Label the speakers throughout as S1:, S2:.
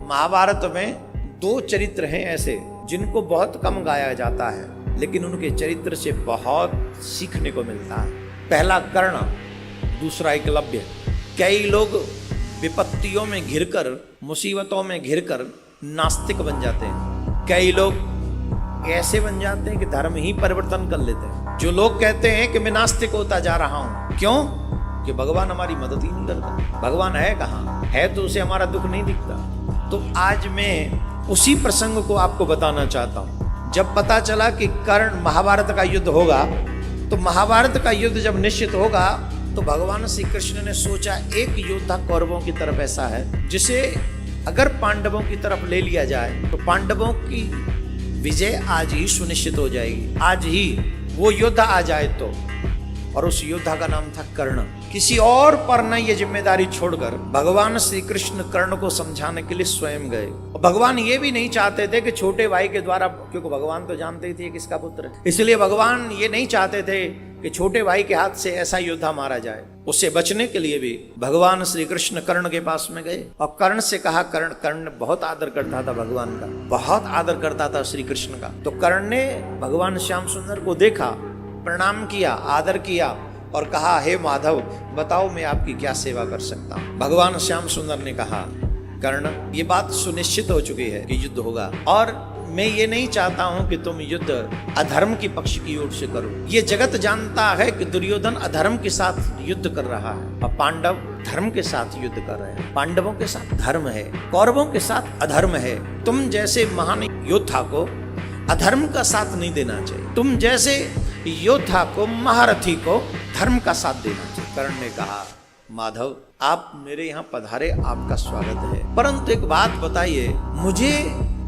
S1: महाभारत में दो चरित्र हैं ऐसे जिनको बहुत कम गाया जाता है, लेकिन उनके चरित्र से बहुत सीखने को मिलता है। पहला कर्ण, दूसरा एकलव्य। कई लोग विपत्तियों में घिरकर, मुसीबतों में घिरकर नास्तिक बन जाते हैं। कई लोग ऐसे बन जाते हैं कि धर्म ही परिवर्तन कर लेते हैं। जो लोग कहते हैं कि मैं नास्तिक होता जा रहा हूं, क्यों? कि भगवान हमारी मदद ही नहीं करता। भगवान है कहाँ? है तो उसे हमारा दुख नहीं दिखता। तो आज मैं उसी प्रसंग को आपको बताना चाहता हूं। जब पता चला कि कर्ण, महाभारत का युद्ध होगा, तो महाभारत का युद्ध जब निश्चित होगा तो भगवान श्री कृष्ण ने सोचा एक योद्धा कौरवों की तरफ ऐसा है जिसे अगर पांडवों की तरफ ले लिया जाए तो पांडवों की विजय आज ही सुनिश्चित हो जाएगी। आज ही वो योद्धा आ जाए तो। और उस योद्धा का नाम था कर्ण। किसी और पर न ये जिम्मेदारी छोड़कर भगवान श्री कृष्ण कर्ण को समझाने के लिए स्वयं गए। भगवान ये भी नहीं चाहते थे कि छोटे भाई के द्वारा, क्योंकि भगवान तो जानते ही थे किसका पुत्र है, इसलिए भगवान ये नहीं चाहते थे कि छोटे भाई के हाथ से ऐसा योद्धा मारा जाए। उससे बचने के लिए भी भगवान श्री कृष्ण कर्ण के पास में गए और कर्ण से कहा, कर्ण बहुत आदर करता था भगवान का, बहुत आदर करता था श्री कृष्ण का। तो कर्ण ने भगवान श्याम सुंदर को देखा, प्रणाम किया, आदर किया और कहा, हे माधव बताओ मैं आपकी क्या सेवा कर सकता हूं। भगवान श्याम सुंदर ने कहा, कर्ण ये बात सुनिश्चित हो चुकी है कि युद्ध होगा और मैं ये नहीं चाहता हूं कि तुम युद्ध अधर्म की पक्ष की ओर से करो। ये जगत जानता है कि दुर्योधन अधर्म के साथ युद्ध कर रहा है और पांडव धर्म के साथ युद्ध कर रहे हैं। पांडवों के साथ धर्म है, कौरवों के साथ अधर्म है। तुम जैसे महान योद्धा को अधर्म का साथ नहीं देना चाहिए। तुम जैसे योद्धा को, महारथी को धर्म का साथ देना चाहिए। कर्ण ने कहा, माधव आप मेरे यहाँ पधारे, आपका स्वागत है, परंतु एक बात बताइए, मुझे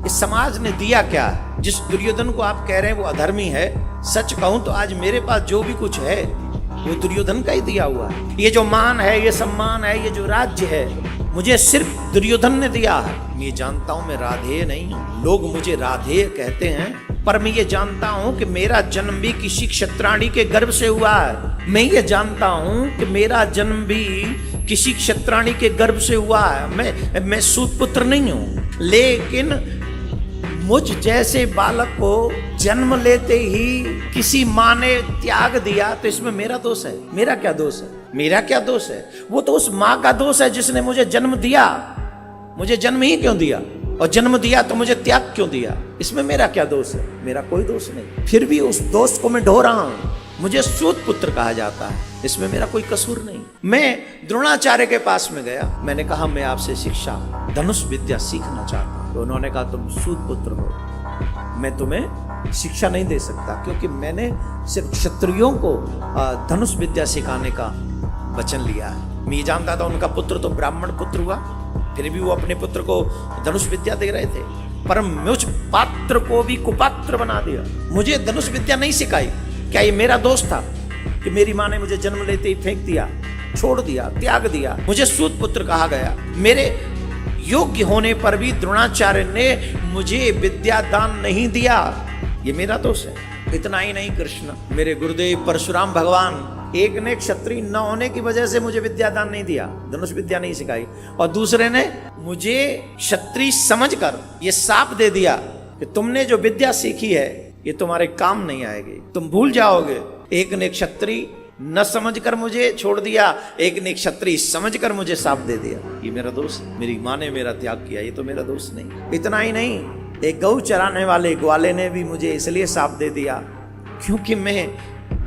S1: इस समाज ने दिया क्या? जिस दुर्योधन को आप कह रहे हैं वो अधर्मी है, सच कहूं तो आज मेरे पास जो भी कुछ है वो दुर्योधन का ही दिया हुआ है। ये जो मान है, ये सम्मान है, ये जो राज्य है, मुझे सिर्फ दुर्योधन ने दिया है। मैं जानता हूं मैं राधेय नहीं हूं। लोग मुझे राधेय कहते हैं, पर मैं ये जानता हूं कि मेरा जन्म भी किसी क्षत्राणी के गर्भ से हुआ है। मैं ये जानता हूं कि मेरा जन्म भी किसी क्षत्राणी के गर्भ से हुआ है। मैं सूत पुत्र नहीं हूं, लेकिन मुझ जैसे बालक को जन्म लेते ही किसी माँ ने त्याग दिया, तो इसमें मेरा दोष है? मेरा क्या दोष है? मेरा क्या दोष है? वो तो उस माँ का दोष है जिसने मुझे जन्म दिया। मुझे जन्म ही क्यों दिया? और जन्म दिया तो मुझे त्याग क्यों दिया? इसमें मेरा क्या दोष है? मेरा कोई दोष नहीं। फिर भी उस दोष को मैं ढो रहा हूं। मुझे सूत पुत्र कहा जाता है, इसमें मेरा कोई कसूर नहीं। मैं द्रोणाचार्य के पास में गया, मैंने कहा मैं आपसे शिक्षा, धनुष विद्या सीखना चाहता हूं। तो उन्होंने कहा तुम सूत पुत्र हो, मैं तुम्हें शिक्षा नहीं दे सकता, क्योंकि मैंने सिर्फ क्षत्रियों को धनुष विद्या सिखाने का वचन लिया है। मैं जानता था उनका पुत्र तो ब्राह्मण पुत्र हुआ, फिर भी वो अपने पुत्र को धनुष विद्या दे रहे थे, पर मुझ पात्र को भी कुपात्र बना दिया। मुझे धनुष विद्या नहीं सिखाई। क्या ये मेरा दोष था कि मेरी माँ ने मुझे जन्म लेते ही फेंक दिया, छोड़ दिया, त्याग दिया? मुझे सूत पुत्र कहा गया। मेरे योग्य होने पर भी द्रोणाचार्य ने मुझे विद्या दान नहीं दिया, ये मेरा दोष है। इतना ही नहीं, कृष्ण मेरे गुरुदेव परशुराम भगवान, एक ने क्षत्रिय न होने की वजह से मुझे विद्या दान नहीं दिया, धनुष विद्या नहीं सिखाई, और दूसरे ने मुझे क्षत्रिय समझकर ये शाप दे दिया कि तुमने जो विद्या सीखी है ये तुम्हारे काम नहीं आएगी, तुम भूल जाओगे। एक ने क्षत्रिय न समझकर मुझे छोड़ दिया, एक ने क्षत्रिय समझकर मुझे शाप दे दिया, ये मेरा दोष है। मेरी माँ ने मेरा त्याग किया, ये तो मेरा दोष नहीं। इतना ही नहीं, एक गौ चराने वाले ग्वाले ने भी मुझे इसलिए शाप दे दिया क्योंकि मैं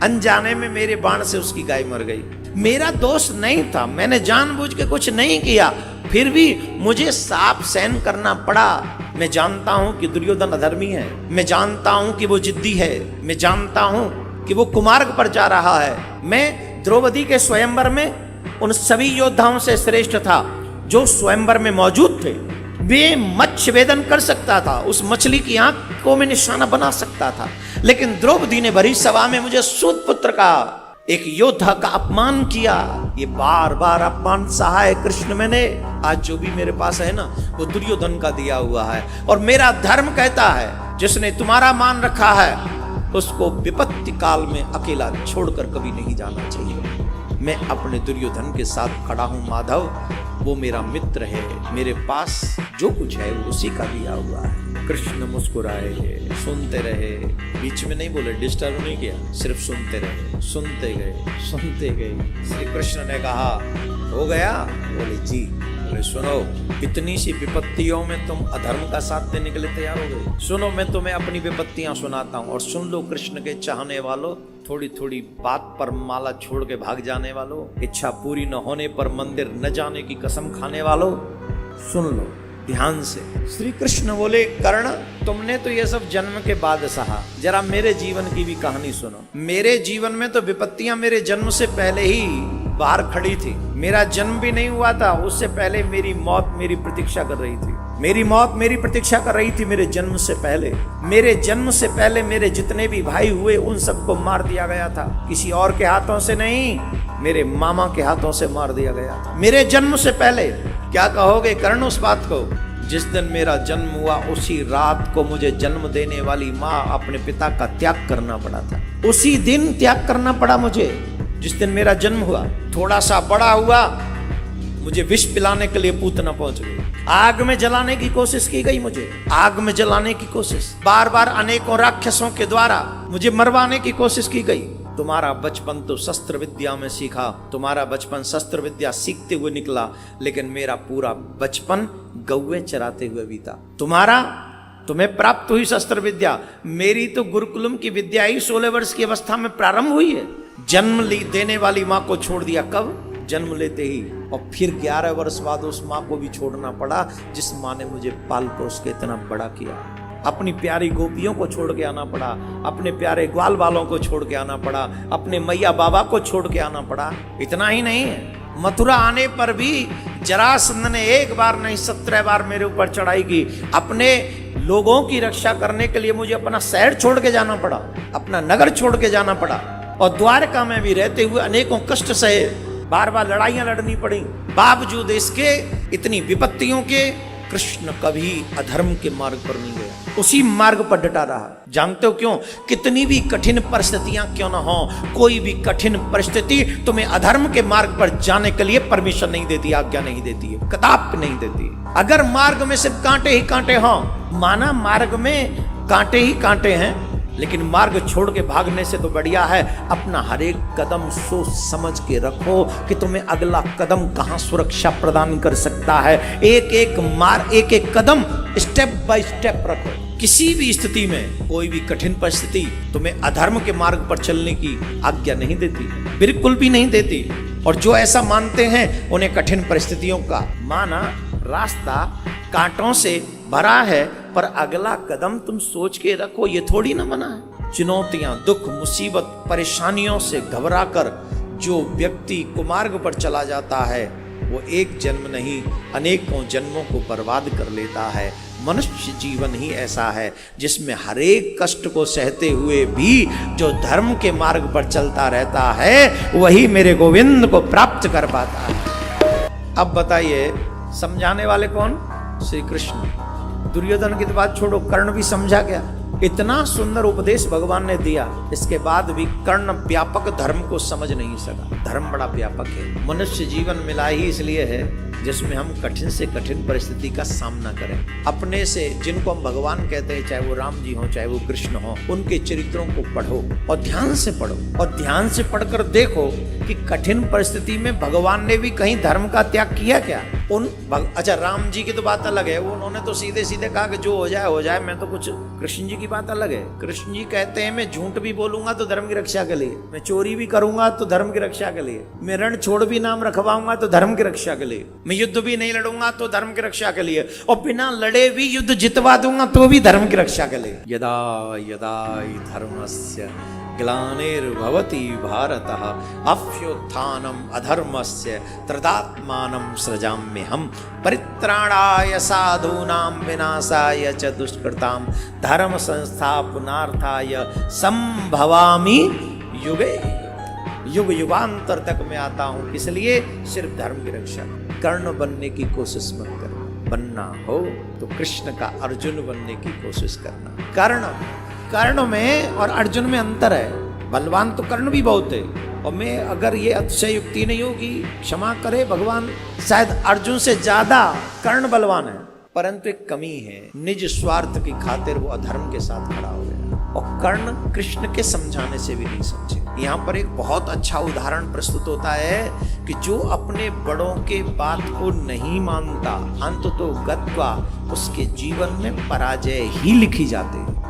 S1: अनजाने में मेरे बाण से उसकी गाय मर गई। मेरा दोष नहीं था, मैंने जानबूझ के कुछ नहीं किया, फिर भी मुझे शाप सहन करना पड़ा। मैं जानता हूं कि दुर्योधन अधर्मी है, मैं जानता हूं कि वो जिद्दी है, मैं जानता हूं कि वो कुमार्ग पर जा रहा है। मैं द्रौपदी के स्वयंवर में उन सभी योद्धाओं से श्रेष्ठ था जो स्वयंवर में मौजूद थे। वे मत्स्य वेदन कर सकता था, उस मछली की आंख को मैं निशाना बना सकता था, लेकिन द्रौपदी ने भरी सभा में मुझे सूत पुत्र का, एक योद्धा का अपमान किया। ये बार बार अपमान सहा है कृष्ण मैंने। आज जो भी मेरे पास है ना, वो दुर्योधन का दिया हुआ है, और मेरा धर्म कहता है जिसने तुम्हारा मान रखा है उसको विपत्ति काल में अकेला छोड़कर कभी नहीं जाना चाहिए। मैं अपने दुर्योधन के साथ खड़ा हूँ माधव, वो मेरा मित्र है, मेरे पास जो कुछ है वो उसी का दिया हुआ है। कृष्ण मुस्कुराए, सुनते रहे, बीच में नहीं बोले, डिस्टर्ब नहीं किया, सिर्फ सुनते रहे, सुनते गए। श्री कृष्ण ने कहा हो गया? बोले जी। बोले सुनो, इतनी सी विपत्तियों में तुम अधर्म का साथ देने के लिए तैयार हो गए? सुनो, मैं तुम्हें अपनी विपत्तियां सुनाता हूँ और सुन लो। कृष्ण के चाहने वालों, थोड़ी थोड़ी बात पर माला छोड़ के भाग जाने वालों, इच्छा पूरी न होने पर मंदिर न जाने की कसम खाने वालों, सुन लो ध्यान से। श्री कृष्ण बोले कर्ण, तुमने तो ये सब जन्म के बाद सहा, जरा मेरे जीवन की भी कहानी सुनो। मेरे जीवन में तो विपत्तियां मेरे जन्म से पहले ही बाहर खड़ी थी। मेरा जन्म भी नहीं हुआ था, उससे पहले मेरी मौत मेरी प्रतीक्षा कर रही थी। मेरी मौत मेरी प्रतीक्षा कर रही थी मेरे जन्म से पहले। मेरे जन्म से पहले मेरे जितने भी भाई हुए उन सबको मार दिया गया था, किसी और के हाथों से नहीं, मेरे मामा के हाथों से मार दिया गया था मेरे जन्म से पहले। क्या कहोगे कर्ण उस बात को? जिस दिन मेरा जन्म हुआ उसी रात को मुझे जन्म देने वाली माँ अपने पिता का त्याग करना पड़ा था। उसी दिन त्याग करना पड़ा मुझे, जिस दिन मेरा जन्म हुआ। थोड़ा सा बड़ा हुआ, मुझे विष पिलाने के लिए पूतना पहुंच गई। आग में जलाने की कोशिश की गई, मुझे आग में जलाने की कोशिश, बार बार अनेकों राक्षसों के द्वारा मुझे मरवाने की कोशिश की गई। तुम्हारा बचपन तो शस्त्र विद्या में सीखा, तुम्हारा बचपन शस्त्र विद्या सीखते हुए निकला, लेकिन मेरा पूरा बचपन गौवे चराते हुए बीता। तुम्हें प्राप्त हुई शस्त्र विद्या, मेरी तो गुरुकुलम की विद्या ही 16 वर्ष की अवस्था में प्रारंभ हुई है। जन्म देने वाली माँ को छोड़ दिया कब? जन्म लेते ही। और फिर 11 वर्ष बाद उस माँ को भी छोड़ना पड़ा जिस माँ ने मुझे पाल पोस के इतना बड़ा किया। अपनी प्यारी गोपियों को छोड़ के आना पड़ा, अपने प्यारे ग्वाल वालों को छोड़ के आना पड़ा, अपने मैया बाबा को छोड़ के आना पड़ा। इतना ही नहीं है, मथुरा आने पर भी जरासंध ने एक बार नहीं 17 बार मेरे ऊपर चढ़ाई की। अपने लोगों की रक्षा करने के लिए मुझे अपना शहर छोड़ के जाना पड़ा, अपना नगर छोड़ के जाना पड़ा। और द्वारका में भी रहते हुए अनेकों कष्ट सहे, बार बार लड़ाइयां लड़नी पड़ी। बावजूद इसके, इतनी विपत्तियों के, कृष्ण कभी अधर्म के मार्ग पर नहीं गया, उसी मार्ग पर डटा रहा। जानते हो क्यों? कितनी भी कठिन परिस्थितियां क्यों ना हो, कोई भी कठिन परिस्थिति तुम्हें अधर्म के मार्ग पर जाने के लिए परमिशन नहीं देती, आज्ञा नहीं देती है, कदापि नहीं देती। अगर मार्ग में सिर्फ कांटे ही कांटे हों, माना मार्ग में कांटे ही कांटे हैं, लेकिन मार्ग छोड़ के भागने से तो बढ़िया है अपना हर एक कदम सोच समझ के रखो कि तुम्हें अगला कदम कहां सुरक्षा प्रदान कर सकता है। एक एक कदम स्टेप बाय स्टेप रखो। किसी भी स्थिति में, कोई भी कठिन परिस्थिति तुम्हें अधर्म के मार्ग पर चलने की आज्ञा नहीं देती, बिल्कुल भी नहीं देती। और जो ऐसा मानते हैं उन्हें कठिन परिस्थितियों का माना रास्ता कांटों से भरा है, पर अगला कदम तुम सोच के रखो, ये थोड़ी ना मना है। चुनौतियां, दुख, मुसीबत, परेशानियों से घबराकर जो व्यक्ति कुमार्ग पर चला जाता है वो एक जन्म नहीं अनेकों जन्मों को बर्बाद कर लेता है। मनुष्य जीवन ही ऐसा है जिसमें हर एक कष्ट को सहते हुए भी जो धर्म के मार्ग पर चलता रहता है वही मेरे गोविंद को प्राप्त कर पाता है। अब बताइए समझाने वाले कौन? श्री कृष्ण। दुर्योधन की तो बात छोड़ो, कर्ण भी समझा गया। इतना सुंदर उपदेश भगवान ने दिया, इसके बाद भी कर्ण व्यापक धर्म को समझ नहीं सका। धर्म बड़ा व्यापक है। मनुष्य जीवन मिला ही इसलिए है जिसमें हम कठिन से कठिन परिस्थिति का सामना करें। अपने से जिनको हम भगवान कहते हैं, चाहे वो राम जी हो चाहे वो कृष्ण हो, उनके चरित्रों को पढ़ो और ध्यान से पढ़ो। और ध्यान से पढ़कर देखो कि कठिन परिस्थिति में भगवान ने भी कहीं धर्म का त्याग किया क्या? अच्छा, राम जी की तो बात अलग है, उन्होंने तो सीधे सीधे कहा कि जो हो जाए, मैं तो कुछ। कृष्ण जी की बात अलग है। कृष्ण जी कहते हैं मैं झूठ भी बोलूंगा तो धर्म की रक्षा के लिए, मैं चोरी भी करूंगा तो धर्म की रक्षा के लिए, मैं रण छोड़ भी नाम रखवाऊंगा तो धर्म की रक्षा के लिए, मैं युद्ध भी नहीं लड़ूंगा तो धर्म की रक्षा के लिए, और बिना लड़े भी युद्ध जितवा दूंगा तो भी धर्म की रक्षा के लिए। यदा यदा धर्मस्य ग्लानिर्भवति भारतः अभ्युत्थानम् अधर्मस्य तदात्मानं सृजाम्यहम् परित्राणाय साधूनां विनाशाय च दुष्कृतां धर्म संस्थापनार्थाय संभवामि युगे। युग युगांतर तक मैं आता हूँ, इसलिए सिर्फ धर्म की रक्षा। कर्ण बनने की कोशिश मत करो, बनना हो तो कृष्ण का अर्जुन बनने की कोशिश करना। कर्ण में और अर्जुन में अंतर है। बलवान तो कर्ण भी बहुत है, और मैं अगर ये अतिशयोक्ति नहीं होगी, क्षमा करे भगवान, शायद अर्जुन से ज्यादा कर्ण बलवान है, परंतु एक कमी है, निज स्वार्थ की खातिर वो अधर्म के साथ खड़ा हो गया और कर्ण कृष्ण के समझाने से भी नहीं समझे। यहाँ पर एक बहुत अच्छा उदाहरण प्रस्तुत होता है कि जो अपने बड़ों के बात को नहीं मानता, अंत तो गत्वा उसके जीवन में पराजय ही लिखी जाती है।